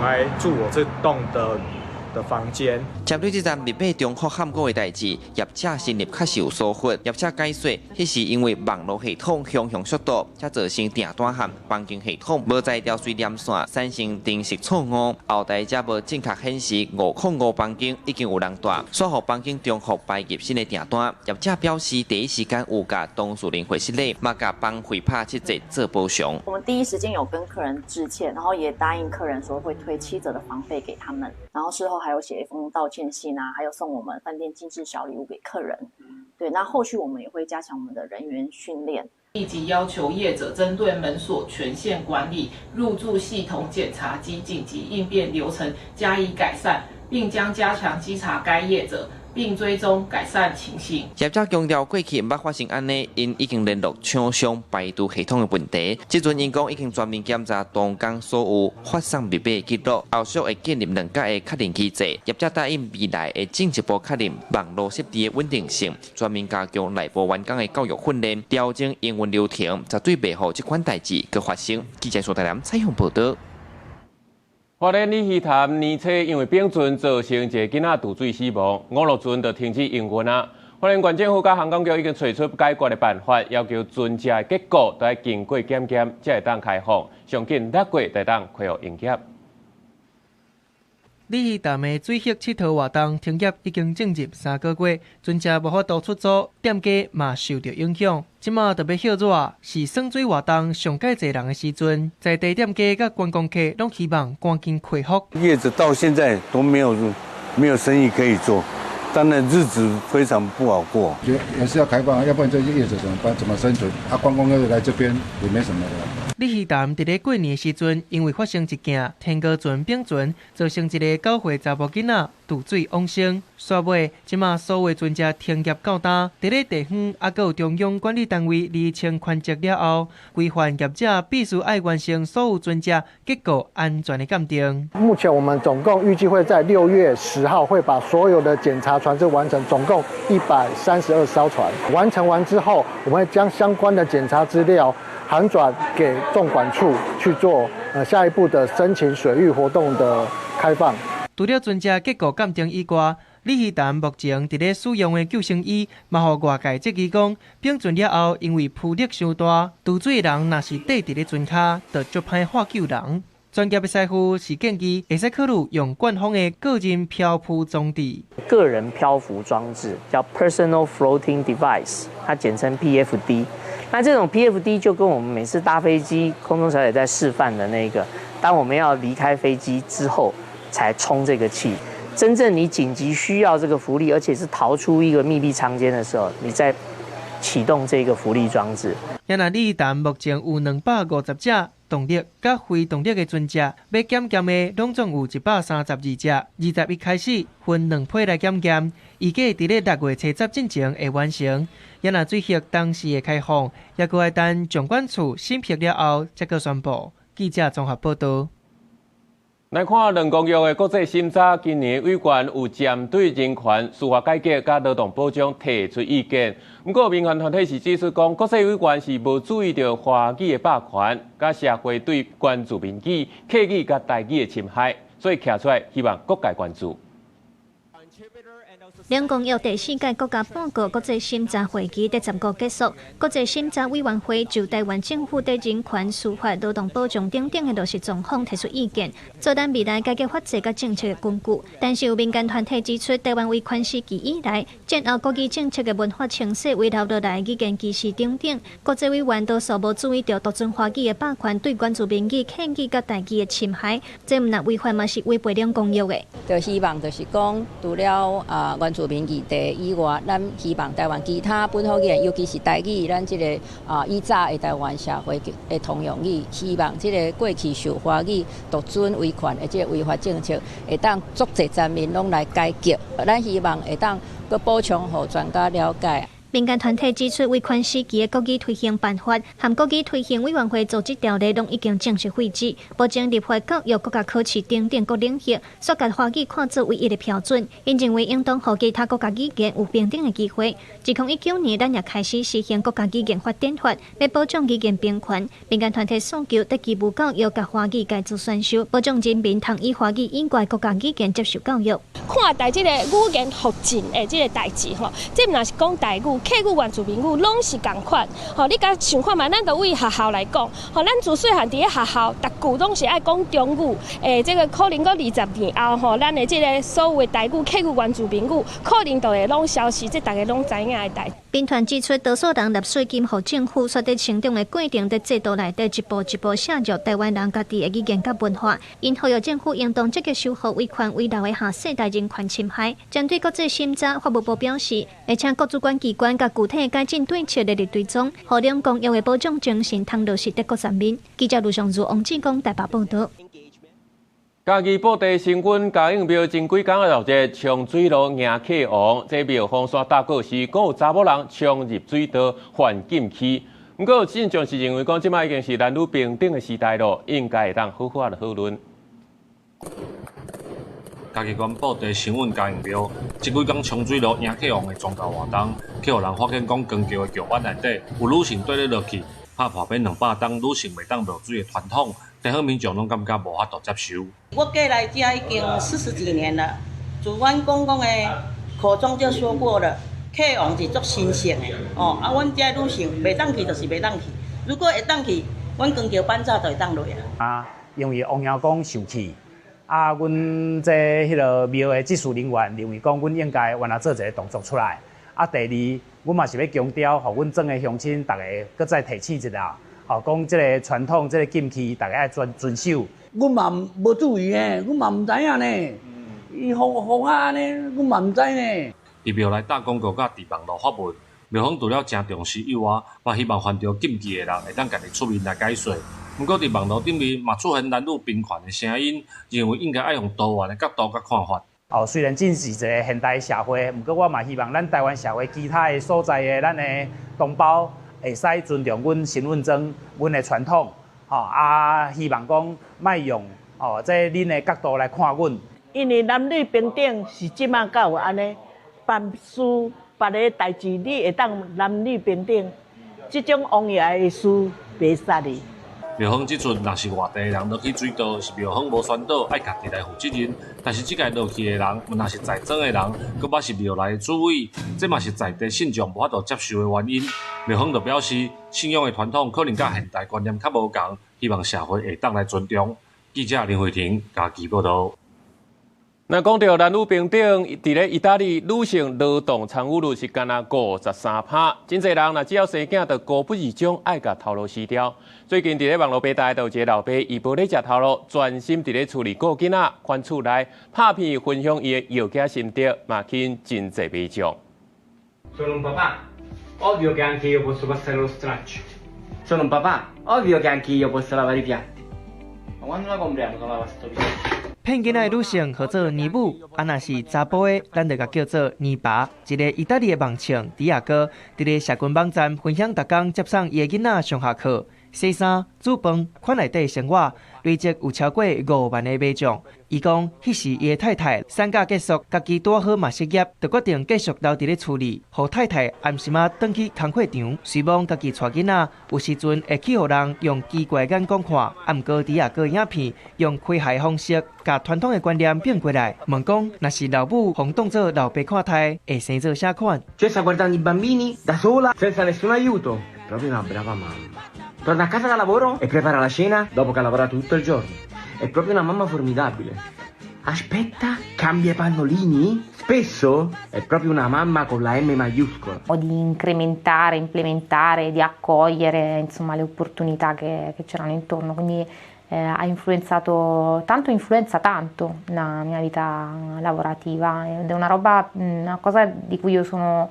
来住我这栋的房间。针对这站密码中学喊过的代志，业者心里确实有疏忽。业者解说，迄是因为网络系统向速度，才造成订单和房间系统无在调水连线，产生临时错误。后台则无正确显示505房间已经有人住，说互房间中学排入新的订单。业者表示，第一时间有甲董事长会室内，嘛甲帮会拍7折做补偿。我们第一时间有跟客人致歉，然后也答应客人说会退7折的房费给他们，然后事后还有写一封道歉信啊，还有送我们饭店精致小礼物给客人。对，那后续我们也会加强我们的人员训练，立即要求业者针对门锁权限管理、入住系统检查及紧急应变流程加以改善，并将加强稽查该业者，并追踪改善情形。业者强调，过去毋捌发生安尼，因已经联络厂商排除系统的问题。即阵因讲已经全面检查当天所有发送密码记录，后续会建立2家的确认机制。业者答应未来会进一步确认网络设备的稳定性，全面加强内部员工的教育训练，调整营运流程，绝对袂让这款代志搁发生。记者苏台南采访报道。花莲鲤鱼潭年初因为冰船造成一个囡仔渡水死亡，5路船就停止营运啊。花莲县政府甲航港局已经找出解决的办法，要求船只的结构都要经过检验，才会当开放。上近6月才当恢复营业。鲤鱼潭的水域佚佗活动停业已经进入3个月，船只无法度出租，店家嘛受到影响。即马特别歇热，是耍水活动上介侪人的时阵，在地店家甲观光客拢希望赶紧恢复。业者到现在都没有生意可以做，当然日子非常不好过。也是要开放，要不然这些业者怎么办？怎么生存？观光客来这边也没什么的。鲤鱼潭伫咧过年的时阵，因为发生一件天高船冰船，造成一个9岁查某囡仔渡水往生。煞尾，即马所有船只停业到单，伫咧地方还有中央管理单位厘清权责了后，规范业者必须爱完成所有船只结构安全的鉴定。目前我们总共预计会在6月10号会把所有的检查船只完成，总共132艘船。完成完之后，我们会将相关的检查资料函转给纵管处去做下一步的申请水域活动的开放。除了船只结构鉴定以外，鲤鱼潭目前伫咧使用的救生衣，嘛互外界质疑讲，冰船了后因为浮力伤大，渡水的人若是缀伫咧船骹，就足歹获救人。专业的师傅是建议会使考虑用官方的个人漂浮装置。个人漂浮装置叫 Personal Floating Device， 它简称 PFD。那这种 PFD 就跟我们每次搭飞机，空中小姐在示范的那个，当我们要离开飞机之后才充这个气。真正你紧急需要这个浮力，而且是逃出一个密闭舱间的时候，你再启动这个浮力装置。也那鲤鱼潭目前有250只动力甲非动力的船只，要检验的拢总有132只。21开始分2批来检验，预计伫咧6月初10之前会完成。也那水域当时会开放，也搁要等掌管处审批了后，才可宣布。记者综合报道。来看人工药的国际审查，今年委员有针对人权、司法改革、甲劳动保障提出意见。不过，民权团体是指出讲，国际委员是无注意到华语的霸权，甲社会对关注民语、客语甲台语的侵害，所以徛出来希望各界关注。人工药第4届国家报告国际审查会议第10个结束，国际审查委员会就台湾政府对人权、司法、劳动保障等等的落实状况提出意见，做咱未来改革法制甲政策的根据。但是有民间团体指出，台湾维权时期以来，战后国语政策的文化形势遗留落来语言歧视等等，国际委员多数无注意到独尊华语的霸权对原住民语、客语甲台语的侵害，这毋但违反嘛是违背人工药的。就希望就是讲，除了原住民语地以外，咱希望台湾其他本土语，尤其是台语，咱这个以早的台湾社会的通用语，希望这个过去受华语独尊维权的这个违法政策，会当足侪层面拢来改革。咱希望会当佮补充，互全家了解。民间团体指出，违反时期的国语推行办法和国语推行委员会组织条例，拢已经正式废止，保证立法教育国家考试等等各领域，所甲华语看作唯一的标准。因认为应当予其他国家语言有平等的机会。自2019年，咱也开始实行国家语言发展法，要保障语言平权。民间团体诉求在义务教育甲华语改做选修，保障人民通以华语以外国家语言接受教育。看待这个语言复振的这个代志吼，这若是讲台语、客语、原住民语，拢是共款。吼，你甲想看嘛？咱就为学校来讲，吼，咱自细汉伫咧学校，逐句拢是爱讲中语。这个可能搁20年后，吼，咱的这个所有的台语、客语、原住民语，可能就会拢消失，这大家拢知影的代志。兵团指出，多数人纳税金予政府，所在成长的过程在制度内底一步一步渗入台湾人家己的语言甲文化。因呼吁政府应当积极守护维权为留的下世代人权侵害。针对国际审查，法务部表示，会请各主管机关甲具体的改进对策列入追踪，互两公约的保障精神通落实在各层面。记者卢尚如、王志光台北报道。家己布袋新军嘉应庙前几天落节冲水路迎客王，这庙方山大过时，更有查某人冲入水道犯禁区。不过现象是认为讲，即摆已经是男女平等的时代咯，应该会当好好的讨论。嘉义县布袋新运嘉应庙前几天冲水路迎客王的宗教活动，去互人发现讲光桥的桥板内底有女性坠落去，拍破变200吨女性袂当落水的传统。地方民众拢感觉无法度接受。我过来这已经40几年了，主阮公公的口中就说过了，客王是足神圣的哦。啊，阮这女性袂当去就是袂当去，如果会当去，阮光桥板早就会当落啊。啊，因为王爷公受气，啊，阮这迄个庙的技术人员认为讲，阮应该原来做一个动作出来。啊，第二，阮嘛是要强调，互阮庄的乡亲大家搁再提醒一下。哦，讲这个传统，这个禁区，大家爱遵守。阮嘛无注意呢，阮嘛唔知影呢。伊风啊呢，阮嘛唔知呢。伫庙内打广告甲伫网络发文，庙方除了真重视以外，嘛希望犯着禁忌的人会当家己出面来解说。不过伫网络顶面嘛出现男女平权的声音，认为应该爱用多元的角度甲看法。哦，虽然这是一个现代社会，不过我嘛希望咱台湾社会其他的所在的咱的同胞。会使尊重阮身份证、阮的传统，希望讲莫用这恁的角度来看阮。因为男女平等是即马才有安尼，办事别个代志，你会当男女平等，这种王爷的事袂使哩。庙方指出，若是外地人落去水道，是庙方无宣导，爱家己来负责任。但是即个落去的人，若是在庄的人，佮把是庙内的主委，这嘛是在地信众无法度接受的原因。庙方就表示，信仰的传统可能甲现代观念较无同，希望社会会当来尊重。记者林慧婷家己报道。那讲到男女平等，伫咧意大利女性劳动参与率是干那53%，真侪人若只要生囝，就固不二种爱甲头路撕掉。最近伫咧网络平台，有一个老爸伊无咧食头路，专心伫咧处理顾囡仔，款厝内拍片分享伊的药家心得，嘛吸引真侪民众。Sono un papà, ovvio che anche io posso passare lo straccio. Sono un papà, ovvio che anche io posso lavare i piatti. Ma quando la compriamo la lava sto piatto? 骗囡仔的女性号做尼母，啊若是查甫的，咱就甲叫做尼爸。一个意大利的网青迪亚哥，伫咧社群网站分享，逐工接送伊的囡仔上下课、洗衫、煮饭、款内底生活，累积有超过5万的买奖。伊讲，迄时伊的太太产假结束，家己拄好嘛失业，就决定继续留伫咧厝里，互太太暗时仔转去工课场，希望家己带囡仔，有时阵会去互人用奇怪眼光看。啊，毋过迪亚哥影片用诙谐方式，甲传统的观念变过来，问讲，若是老母互当作老爸看待，会生做啥款？ Cioè sta guardando i bambini da sola, senza nessun aiuto. Proprio una brava mamma. Torna a casa da lavoro e prepara la cena dopo che ha lavorato tutto il giorno. È proprio una mamma formidabile. Aspetta, cambia i pannolini? Spesso è proprio una mamma con la M maiuscola. O di incrementare, implementare, di accogliere insomma le opportunità che c'erano intorno. Quindi influenza tanto la mia vita lavorativa ed è una cosa di cui io sono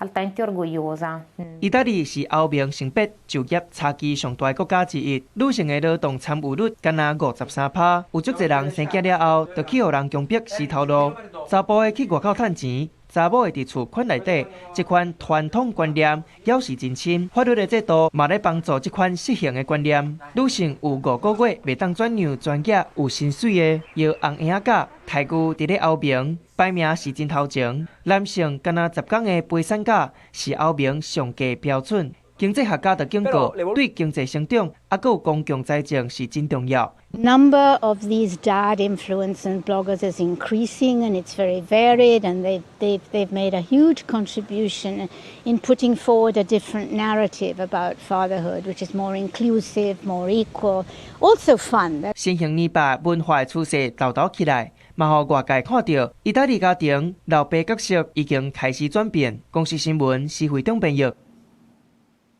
altamente orgogliosa. 意大利是欧盟性别就业差距上大的国家之一，女性的劳动参与率干那53%，有足侪人生囝了后，就去互人强迫洗头路，查甫的去外口趁钱，查某会伫厝困内底，这款传统观念要是真深。法律的制度嘛咧帮助这款失衡的观念。女性有5个月袂当转让专业有薪水的摇红影架，台具伫咧后面，摆明是真头前。男性干那10工的陪产假是后面上低标准。经济学家就警告，对经济成长还有公共财政是真重要。Number of these dad influencers bloggers is increasing, and it's very varied, and they've made a huge contribution in putting forward a different narrative about fatherhood, which is more inclusive, more equal, also fun. 新型年爸文化的趋势豆豆起来，嘛互外界看到意大利家庭老爸角色已经开始转变。公司新闻是会长编译。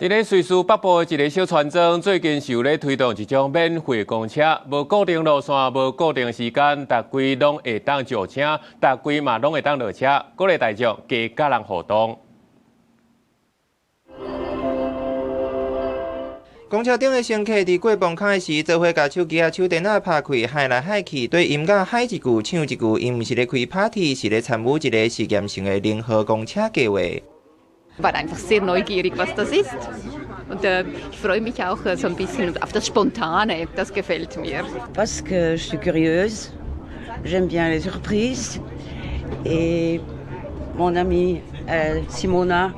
伫咧瑞士北部的一个小村庄，最近是有咧推动一种免费公车，无固定路线、无固定时间，逐规拢会当坐车，逐规嘛拢会当落车，鼓励大众加甲人互动。公车顶的乘客伫过磅卡的时，做伙甲手机手电仔拍开，海来海去，对音乐嗨一句唱一句，因毋是咧开 party， 是咧参与一个实验性的联合公车计划。Ich war einfach sehr neugierig, was das ist. Und ich freue mich auch so ein bisschen auf das Spontane, das gefällt mir. Parce que je suis curieuse, j'aime bien les surprises. Et mon amie Simona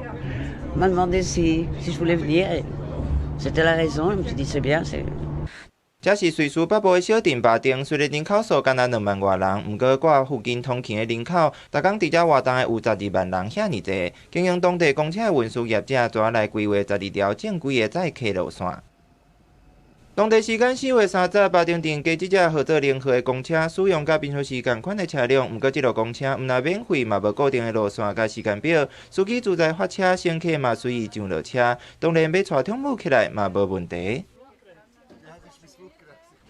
m'a demandé si je voulais venir. Et c'était la raison, je me suis dit c'est bien. 这是瑞士北部的小镇巴丁，虽然人口数敢若2万外人，不过我附近通勤的人口，逐工伫遮活动的有12万人，遐尼济。经营当地公车的运输业者，怎来规划12条正规的载客路线？当地时间4月30日，巴丁镇加这只合作联合的公车，使用甲平常时同款的车辆。不过，这路公车毋但免费，嘛无固定的路线甲时间表，司机自在发车，乘客嘛随意上落车。当然，要带宠物起来嘛无问题。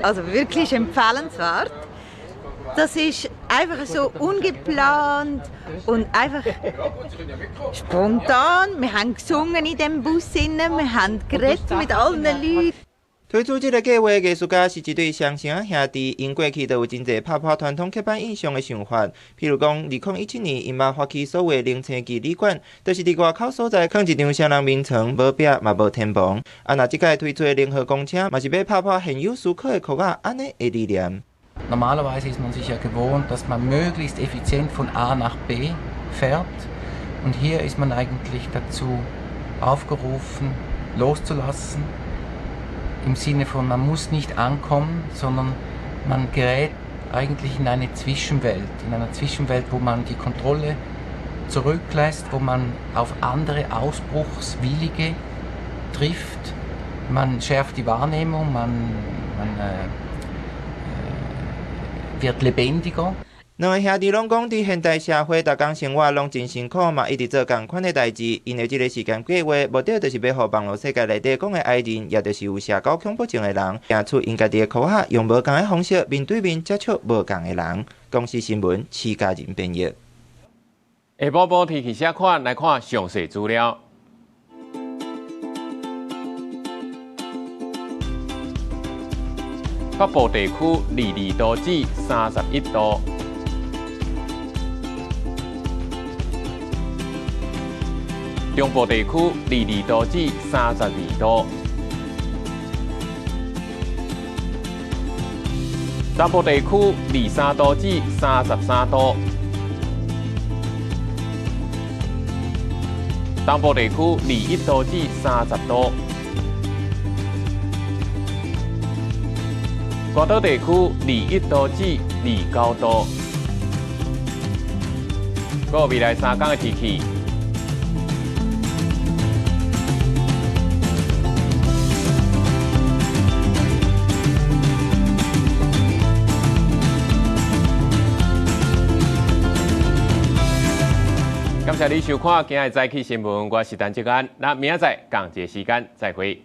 Also wirklich empfehlenswert. Das ist einfach so ungeplant und einfach spontan. Wir haben gesungen in dem Bus, wir haben geredet mit allen Leuten. 推出这个计划，艺术家是一对双城兄弟，因过去都有真侪拍拍传统刻板印象的想法。譬如讲，2017年因嘛发起所谓零星期旅馆，就是伫外口所在放一张双人眠床，无壁嘛无天棚。那即届推出的联合公车，嘛是要拍拍现有思考的壳仔安尼的理念。Normalerweise ist man sich ja gewohnt, dass man möglichst effizient von A nach B fährt. Und hier ist man eigentlich dazu aufgerufen, loszulassen. Im Sinne von, man muss nicht ankommen, sondern man gerät eigentlich in eine Zwischenwelt. In einer Zwischenwelt, wo man die Kontrolle zurücklässt, wo man auf andere Ausbruchswillige trifft. Man schärft die Wahrnehmung, man wird lebendiger. 两个兄弟拢讲，伫现代社会，逐工生活拢真辛苦嘛，一直做同款的代志。因为即个时间计划，目的就是要互网络世界内底讲的爱人，也就是有社交恐怖症的人，行出因家己的壳仔，用无同的方式面对面接触无同的人。公司新闻，徐家人编译。下晡报天气写款来看详细资料。北部地区22度至31度。中部地区22度至32度，南部地区23度至33度，东部地区21度至30度，关岛地区21度至29度。个未来3天的天气。感谢你收看今日早起新闻，我是陈志安，那明仔载同一时间再会。